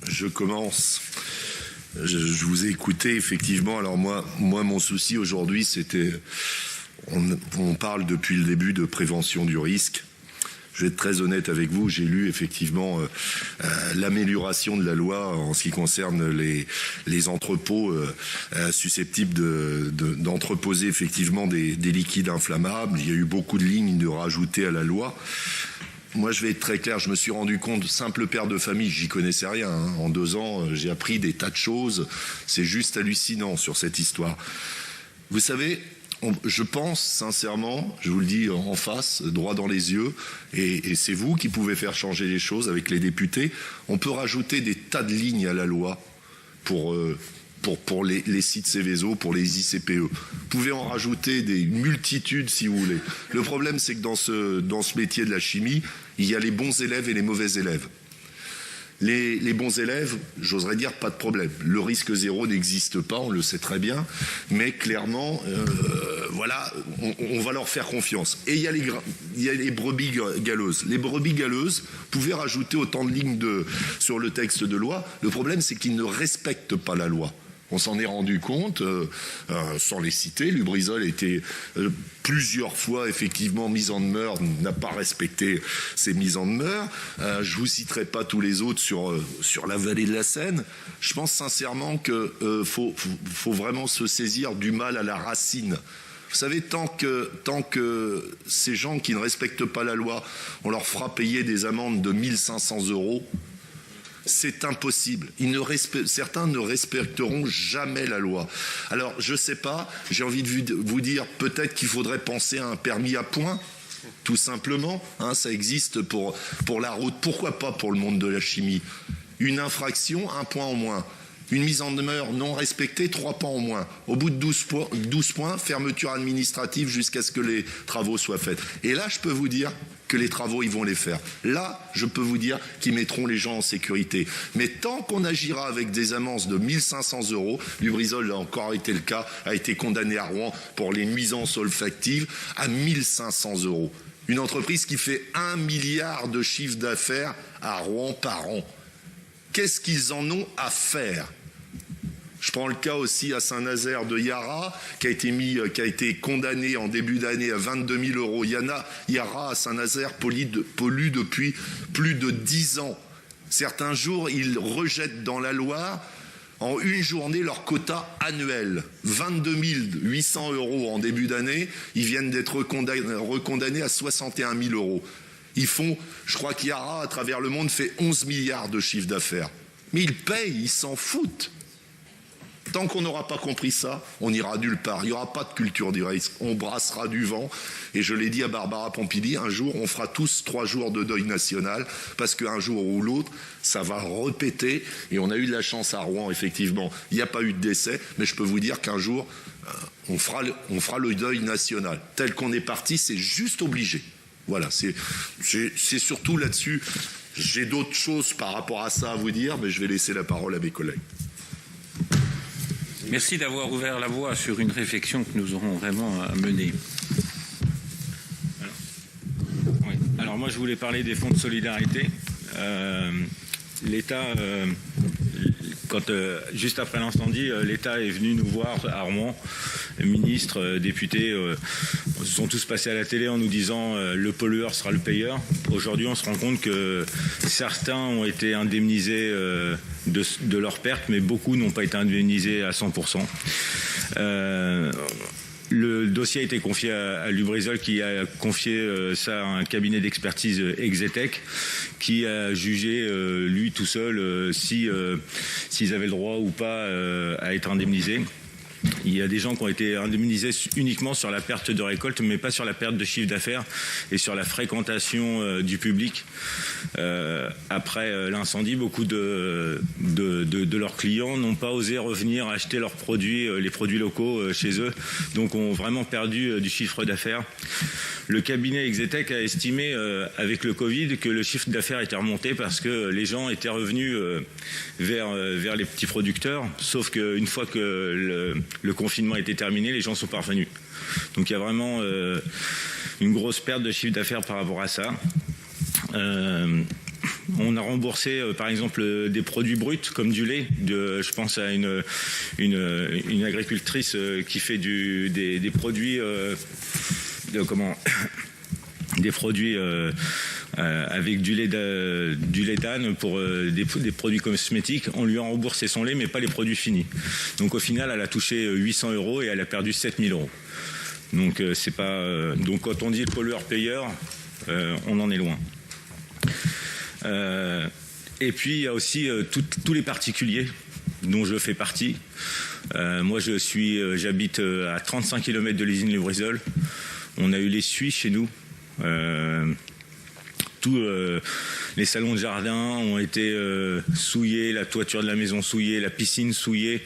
Je commence. Je vous ai écouté, effectivement. Alors moi mon souci aujourd'hui, c'était... On parle depuis le début de prévention du risque. Je vais être très honnête avec vous, j'ai lu effectivement l'amélioration de la loi en ce qui concerne les entrepôts susceptibles d'entreposer effectivement des liquides inflammables. Il y a eu beaucoup de lignes de rajouter à la loi. Moi, je vais être très clair, je me suis rendu compte, simple père de famille, j'y connaissais rien. En 2 ans, j'ai appris des tas de choses. C'est juste hallucinant sur cette histoire. Vous savez, je pense sincèrement, je vous le dis en face, droit dans les yeux, et c'est vous qui pouvez faire changer les choses avec les députés, on peut rajouter des tas de lignes à la loi pour les sites Céveso, pour les ICPE. Vous pouvez en rajouter des multitudes si vous voulez. Le problème, c'est que dans ce métier de la chimie, il y a les bons élèves et les mauvais élèves. Les bons élèves, j'oserais dire, pas de problème. Le risque zéro n'existe pas, on le sait très bien, mais clairement, voilà, on va leur faire confiance. Et il y a les brebis galeuses. Les brebis galeuses, vous pouvez rajouter autant de lignes sur le texte de loi. Le problème, c'est qu'ils ne respectent pas la loi. On s'en est rendu compte, sans les citer. Lubrizol a été plusieurs fois effectivement mis en demeure, n'a pas respecté ces mises en demeure. Je vous citerai pas tous les autres sur la vallée de la Seine. Je pense sincèrement que faut vraiment se saisir du mal à la racine. Vous savez, tant que ces gens qui ne respectent pas la loi, on leur fera payer des amendes de 1 500 €. C'est impossible. Certains ne respecteront jamais la loi. Alors, je ne sais pas, j'ai envie de vous dire, peut-être qu'il faudrait penser à un permis à points, tout simplement. Ça existe pour la route. Pourquoi pas pour le monde de la chimie? Une infraction, 1 point en moins. Une mise en demeure non respectée, 3 points en moins. Au bout de 12 points, fermeture administrative jusqu'à ce que les travaux soient faits. Et là, je peux vous dire que les travaux, ils vont les faire. Là, je peux vous dire qu'ils mettront les gens en sécurité. Mais tant qu'on agira avec des amendes de 1 500 €, Lubrizol a encore été le cas, a été condamné à Rouen pour les nuisances olfactives à 1 500 €. Une entreprise qui fait 1 milliard de chiffre d'affaires à Rouen par an. Qu'est-ce qu'ils en ont à faire? Je prends le cas aussi à Saint-Nazaire de Yara, qui a été condamné en début d'année à 22 000 €. Yara à Saint-Nazaire pollue depuis plus de 10 ans. Certains jours, ils rejettent dans la Loire, en une journée, leur quota annuel. 22 800 € en début d'année, ils viennent d'être recondamnés à 61 000 €. Ils font, je crois qu'Yara, à travers le monde, fait 11 milliards de chiffre d'affaires. Mais ils payent, ils s'en foutent. Tant qu'on n'aura pas compris ça, on n'ira nulle part. Il n'y aura pas de culture du risque. On brassera du vent. Et je l'ai dit à Barbara Pompili, un jour, on fera tous 3 jours de deuil national, parce qu'un jour ou l'autre, ça va répéter. Et on a eu de la chance à Rouen, effectivement. Il n'y a pas eu de décès, mais je peux vous dire qu'un jour, on fera le deuil national. Tel qu'on est parti, c'est juste obligé. Voilà, c'est surtout là-dessus. J'ai d'autres choses par rapport à ça à vous dire, mais je vais laisser la parole à mes collègues. Merci d'avoir ouvert la voie sur une réflexion que nous aurons vraiment à mener. Alors moi, je voulais parler des fonds de solidarité. L'État, juste après l'incendie, l'État est venu nous voir à Rouen. Ministres, députés sont tous passés à la télé en nous disant le pollueur sera le payeur. Aujourd'hui, on se rend compte que certains ont été indemnisés de leurs pertes, mais beaucoup n'ont pas été indemnisés à 100%. Le dossier a été confié à Lubrizol, qui a confié ça à un cabinet d'expertise Exetec, qui a jugé lui tout seul s'ils avaient le droit ou pas à être indemnisés. Il y a des gens qui ont été indemnisés uniquement sur la perte de récolte, mais pas sur la perte de chiffre d'affaires et sur la fréquentation du public. Après l'incendie, beaucoup de leurs clients n'ont pas osé revenir acheter leurs produits, les produits locaux chez eux, donc ont vraiment perdu du chiffre d'affaires. Le cabinet Exetec a estimé avec le Covid que le chiffre d'affaires était remonté parce que les gens étaient revenus vers les petits producteurs, sauf qu'une fois que le confinement était terminé, les gens sont pas revenus. Donc il y a vraiment une grosse perte de chiffre d'affaires par rapport à ça. On a remboursé, par exemple, des produits bruts comme du lait. Je pense à une agricultrice qui fait des produits, des produits avec du lait d'âne pour des produits cosmétiques. On lui a remboursé son lait, mais pas les produits finis. Donc au final, elle a touché 800 € et elle a perdu 7000 €. Donc c'est pas. Donc quand on dit le pollueur-payeur, on en est loin. Et puis il y a aussi tous les particuliers dont je fais partie. Moi j'habite à 35 km de l'usine Lubrizol. On a eu l'essuie chez nous. Tous les salons de jardin ont été souillés, la toiture de la maison souillée, la piscine souillée.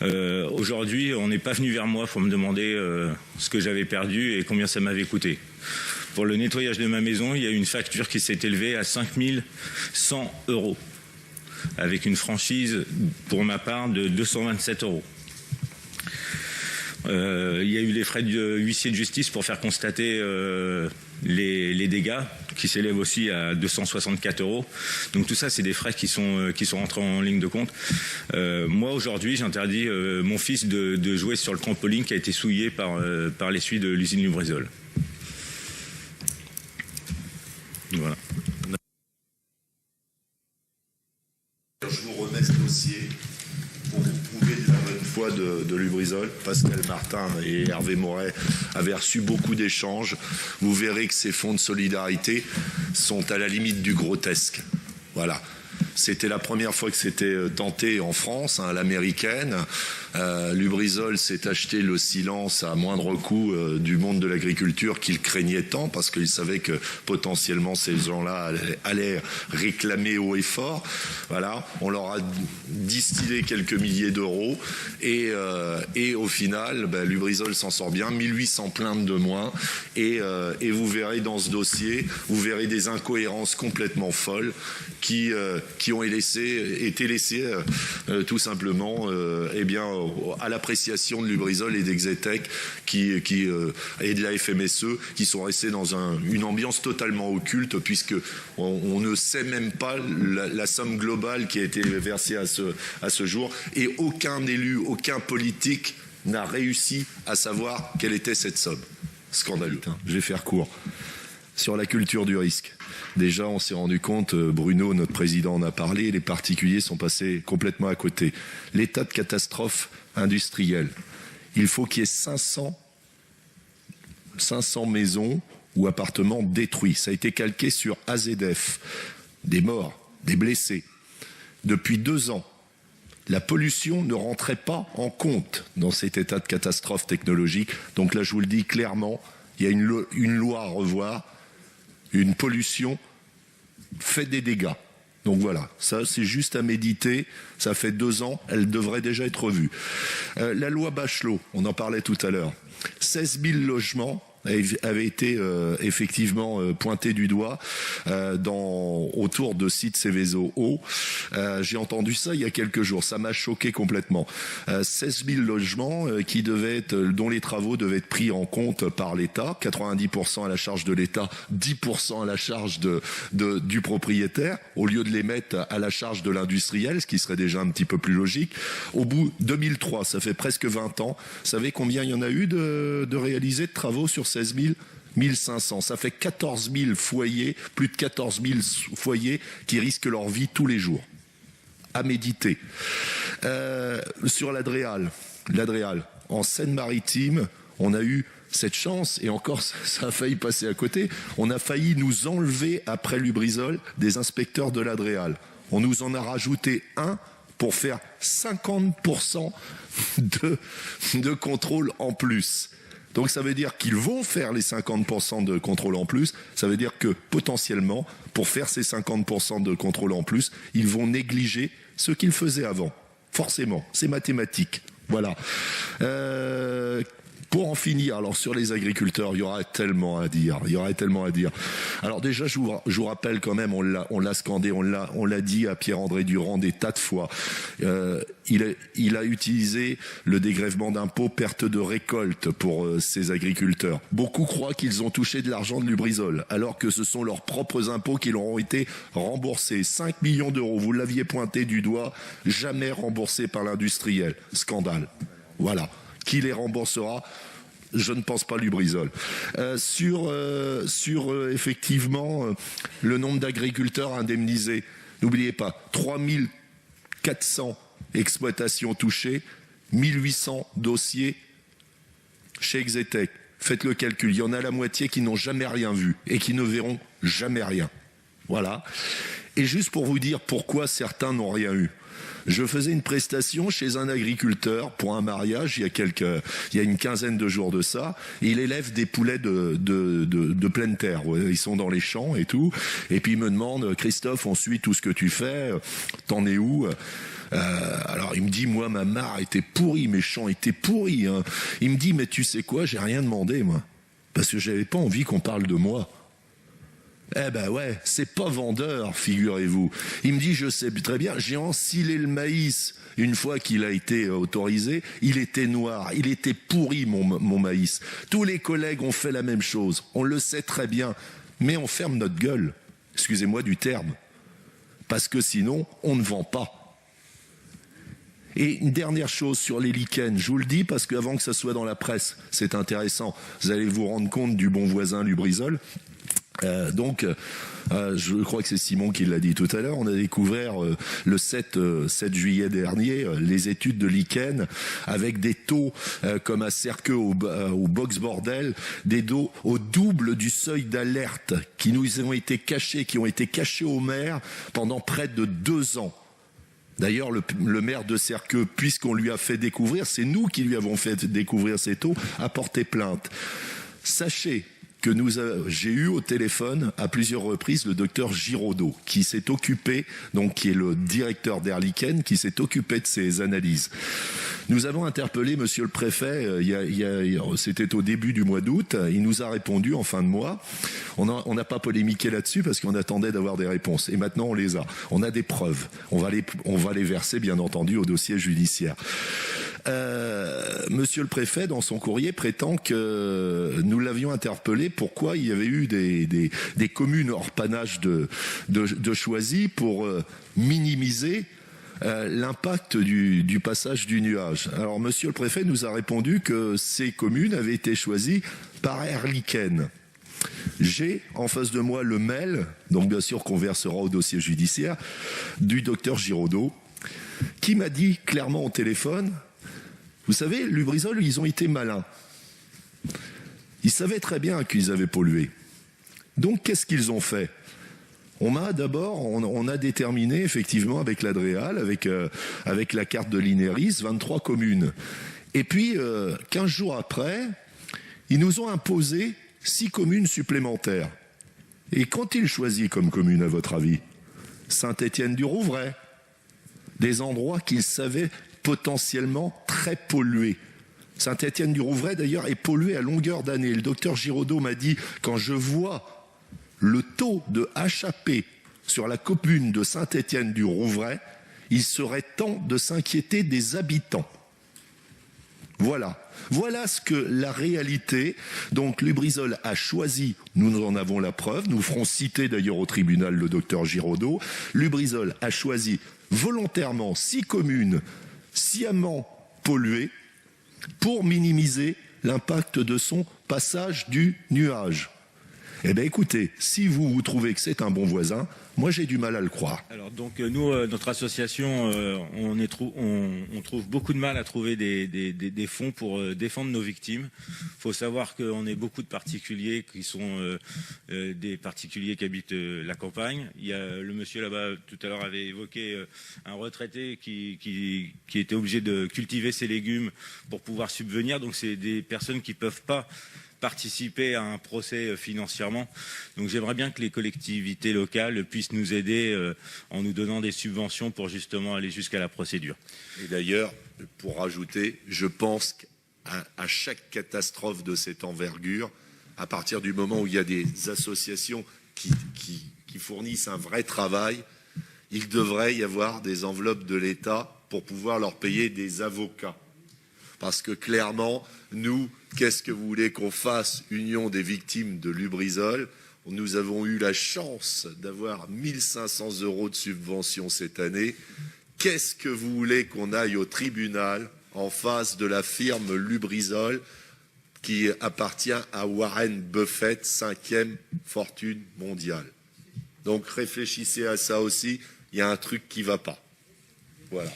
Aujourd'hui, on n'est pas venu vers moi pour me demander ce que j'avais perdu et combien ça m'avait coûté. Pour le nettoyage de ma maison, il y a eu une facture qui s'est élevée à 5100 €, avec une franchise, pour ma part, de 227 €. Il y a eu les frais de huissier de justice pour faire constater les dégâts, qui s'élèvent aussi à 264 €. Donc tout ça, c'est des frais qui sont rentrés en ligne de compte. Moi, aujourd'hui, j'interdis mon fils de jouer sur le trampoline qui a été souillé par l'essuie de l'usine Lubrizol. Voilà. Je vous remets ce dossier pour vous prouver la bonne foi de Lubrizol. Pascal Martin et Hervé Moret avaient reçu beaucoup d'échanges. Vous verrez que ces fonds de solidarité sont à la limite du grotesque. Voilà. C'était la première fois que c'était tenté en France, à l'américaine. Lubrizol s'est acheté le silence à moindre coût du monde de l'agriculture qu'il craignait tant, parce qu'il savait que potentiellement ces gens-là allaient réclamer haut et fort. Voilà, on leur a distillé quelques milliers d'euros et au final, Lubrizol s'en sort bien, 1800 plaintes de moins et vous verrez dans ce dossier, vous verrez des incohérences complètement folles qui ont été laissées tout simplement à l'appréciation de Lubrizol et d'Exetec et de la FMSE, qui sont restés dans une ambiance totalement occulte, puisque on ne sait même pas la somme globale qui a été versée à ce jour, et aucun élu, aucun politique n'a réussi à savoir quelle était cette somme. Scandaleux. Je vais faire court. Sur la culture du risque. Déjà, on s'est rendu compte, Bruno, notre président, en a parlé, les particuliers sont passés complètement à côté. L'état de catastrophe industrielle. Il faut qu'il y ait 500 maisons ou appartements détruits. Ça a été calqué sur AZF. Des morts, des blessés. Depuis 2 ans, la pollution ne rentrait pas en compte dans cet état de catastrophe technologique. Donc là, je vous le dis clairement, il y a une loi à revoir. Une pollution fait des dégâts. Donc voilà, ça c'est juste à méditer. Ça fait 2 ans, elle devrait déjà être revue. La loi Bachelot, on en parlait tout à l'heure. 16 000 logements avaient été effectivement pointés du doigt autour de sites Céveso eau. J'ai entendu ça il y a quelques jours, ça m'a choqué complètement. 16 000 logements dont les travaux devaient être pris en compte par l'État, 90% à la charge de l'État, 10% à la charge du propriétaire, au lieu de les mettre à la charge de l'industriel, ce qui serait déjà un petit peu plus logique. Au bout 2003, ça fait presque 20 ans, vous savez combien il y en a eu de réalisés de travaux sur 16 000 1500. Ça fait 14 000 foyers, plus de 14 000 foyers qui risquent leur vie tous les jours. À méditer. Sur l'Adréal, en Seine-Maritime, on a eu cette chance, et encore ça a failli passer à côté, on a failli nous enlever après Lubrizol des inspecteurs de l'Adréal. On nous en a rajouté un pour faire 50% de contrôle en plus. Donc ça veut dire qu'ils vont faire les 50% de contrôle en plus. Ça veut dire que potentiellement, pour faire ces 50% de contrôle en plus, ils vont négliger ce qu'ils faisaient avant. Forcément, c'est mathématique. Voilà. Pour en finir, alors sur les agriculteurs, il y aurait tellement à dire. Alors déjà, je vous rappelle quand même, on l'a scandé, on l'a dit à Pierre-André Durand des tas de fois. Il a utilisé le dégrèvement d'impôts perte de récolte pour ces agriculteurs. Beaucoup croient qu'ils ont touché de l'argent de Lubrizol, alors que ce sont leurs propres impôts qui leur ont été remboursés. 5 millions d'euros, vous l'aviez pointé du doigt, jamais remboursés par l'industriel. Scandale. Voilà. Qui les remboursera ? Je ne pense pas Lubrizol. Sur effectivement le nombre d'agriculteurs indemnisés, n'oubliez pas, 3400 exploitations touchées, 1800 dossiers chez Exetec. Faites le calcul, il y en a la moitié qui n'ont jamais rien vu et qui ne verront jamais rien. Voilà. Et juste pour vous dire pourquoi certains n'ont rien eu. Je faisais une prestation chez un agriculteur pour un mariage il y a une quinzaine de jours de ça. Il élève des poulets de pleine terre. Ils sont dans les champs et tout. Et puis il me demande, Christophe, on suit tout ce que tu fais. T'en es où ? Alors il me dit, moi ma mare était pourrie, mes champs étaient pourris. Hein. Il me dit, mais tu sais quoi, j'ai rien demandé moi, parce que j'avais pas envie qu'on parle de moi. Eh ben ouais, c'est pas vendeur, figurez-vous. Il me dit, je sais très bien, j'ai ensilé le maïs une fois qu'il a été autorisé, il était noir, il était pourri mon maïs. Tous les collègues ont fait la même chose, on le sait très bien, mais on ferme notre gueule, excusez-moi du terme, parce que sinon, on ne vend pas. Et une dernière chose sur les lichens, je vous le dis parce qu'avant que ça soit dans la presse, c'est intéressant, vous allez vous rendre compte du bon voisin Lubrizol. Je crois que c'est Simon qui l'a dit tout à l'heure, on a découvert le 7 juillet dernier les études de lichen avec des taux comme à Cerqueux au Box Bordel, des taux au double du seuil d'alerte qui ont été cachés aux maires pendant près de 2 ans. D'ailleurs, le maire de Cerqueux, puisqu'on lui a fait découvrir, c'est nous qui lui avons fait découvrir ces taux, a porté plainte. Sachez que j'ai eu au téléphone à plusieurs reprises le docteur Giraudot, qui s'est occupé, donc qui est le directeur d'Airlichen, qui s'est occupé de ces analyses. Nous avons interpellé monsieur le préfet, c'était au début du mois d'août, il nous a répondu en fin de mois. On n'a pas polémiqué là-dessus parce qu'on attendait d'avoir des réponses. Et maintenant on les a. On a des preuves. On va les verser bien entendu au dossier judiciaire. Monsieur le préfet, dans son courrier, prétend que nous l'avions interpellé pourquoi il y avait eu des communes hors panache de Choisy pour minimiser l'impact du passage du nuage. Alors monsieur le préfet nous a répondu que ces communes avaient été choisies par Airlichen. J'ai en face de moi le mail, donc bien sûr qu'on versera au dossier judiciaire, du docteur Giraudot, qui m'a dit clairement au téléphone, vous savez, Lubrizol, ils ont été malins. Ils savaient très bien qu'ils avaient pollué. Donc, qu'est-ce qu'ils ont fait ? On a déterminé effectivement avec l'Adréal, avec la carte de l'INERIS, 23 communes. Et puis, 15 jours après, ils nous ont imposé 6 communes supplémentaires. Et qu'ont-ils choisi comme commune, à votre avis ? Saint-Étienne-du-Rouvray. Des endroits qu'ils savaient potentiellement très pollué. Saint-Étienne-du-Rouvray, d'ailleurs, est pollué à longueur d'année. Le docteur Giraudot m'a dit, quand je vois le taux de HAP sur la commune de Saint-Étienne-du-Rouvray, il serait temps de s'inquiéter des habitants. Voilà ce que la réalité. Donc Lubrizol a choisi, nous en avons la preuve, nous ferons citer d'ailleurs au tribunal le docteur Giraudot, Lubrizol a choisi volontairement 6 communes sciemment polluées pour minimiser l'impact de son passage du nuage. Eh bien écoutez, si vous trouvez que c'est un bon voisin, moi j'ai du mal à le croire. Alors donc nous, notre association, on trouve beaucoup de mal à trouver des fonds pour défendre nos victimes. Il faut savoir qu'on est beaucoup de particuliers qui sont des particuliers qui habitent la campagne. Il y a le monsieur là-bas tout à l'heure avait évoqué un retraité qui était obligé de cultiver ses légumes pour pouvoir subvenir. Donc c'est des personnes qui peuvent pas participer à un procès financièrement. Donc j'aimerais bien que les collectivités locales puissent nous aider en nous donnant des subventions pour justement aller jusqu'à la procédure. Et d'ailleurs, pour rajouter, je pense à chaque catastrophe de cette envergure, à partir du moment où il y a des associations qui fournissent un vrai travail, il devrait y avoir des enveloppes de l'État pour pouvoir leur payer des avocats. Parce que clairement, nous, qu'est-ce que vous voulez qu'on fasse, Union des victimes de Lubrizol? Nous avons eu la chance d'avoir 1 500 € de subvention cette année. Qu'est-ce que vous voulez qu'on aille au tribunal en face de la firme Lubrizol qui appartient à Warren Buffett, 5e fortune mondiale? Donc réfléchissez à ça aussi, il y a un truc qui ne va pas. Voilà.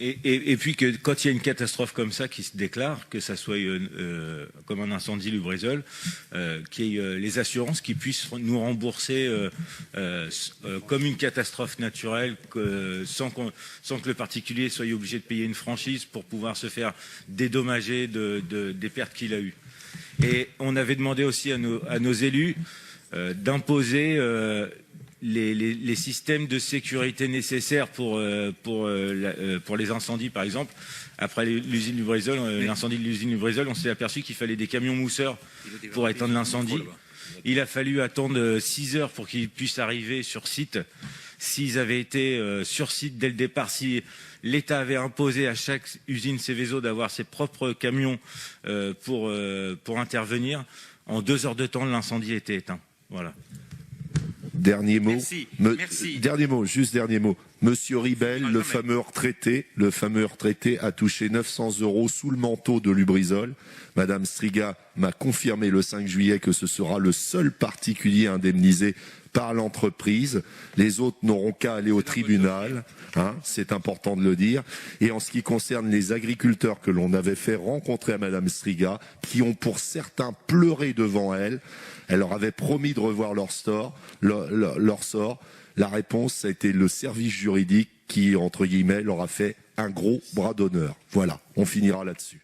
Et puis que quand il y a une catastrophe comme ça qui se déclare, que ça soit comme un incendie Lubrizol, qu'il y ait les assurances qui puissent nous rembourser comme une catastrophe naturelle, sans que le particulier soit obligé de payer une franchise pour pouvoir se faire dédommager des pertes qu'il a eues. Et on avait demandé aussi à nos élus d'imposer les systèmes de sécurité nécessaires pour les incendies, par exemple. Après l'usine Lubrizol, l'incendie de l'usine Lubrizol, on s'est aperçu qu'il fallait des camions mousseurs pour éteindre l'incendie. Il a fallu attendre 6 heures pour qu'ils puissent arriver sur site. S'ils avaient été sur site dès le départ, si l'État avait imposé à chaque usine Seveso d'avoir ses propres camions pour intervenir, en 2 heures de temps, l'incendie était éteint. Voilà. Dernier mot. Merci. Dernier mot. Monsieur Ribel, le fameux retraité a touché 900 € sous le manteau de Lubrizol. Madame Striga m'a confirmé le 5 juillet que ce sera le seul particulier indemnisé par l'entreprise. Les autres n'auront qu'à aller au tribunal. C'est important de le dire. Et en ce qui concerne les agriculteurs que l'on avait fait rencontrer à Madame Striga, qui ont pour certains pleuré devant elle, elle leur avait promis de revoir leur sort. La réponse, ça a été le service juridique qui, entre guillemets, leur a fait un gros bras d'honneur. Voilà, on finira là-dessus.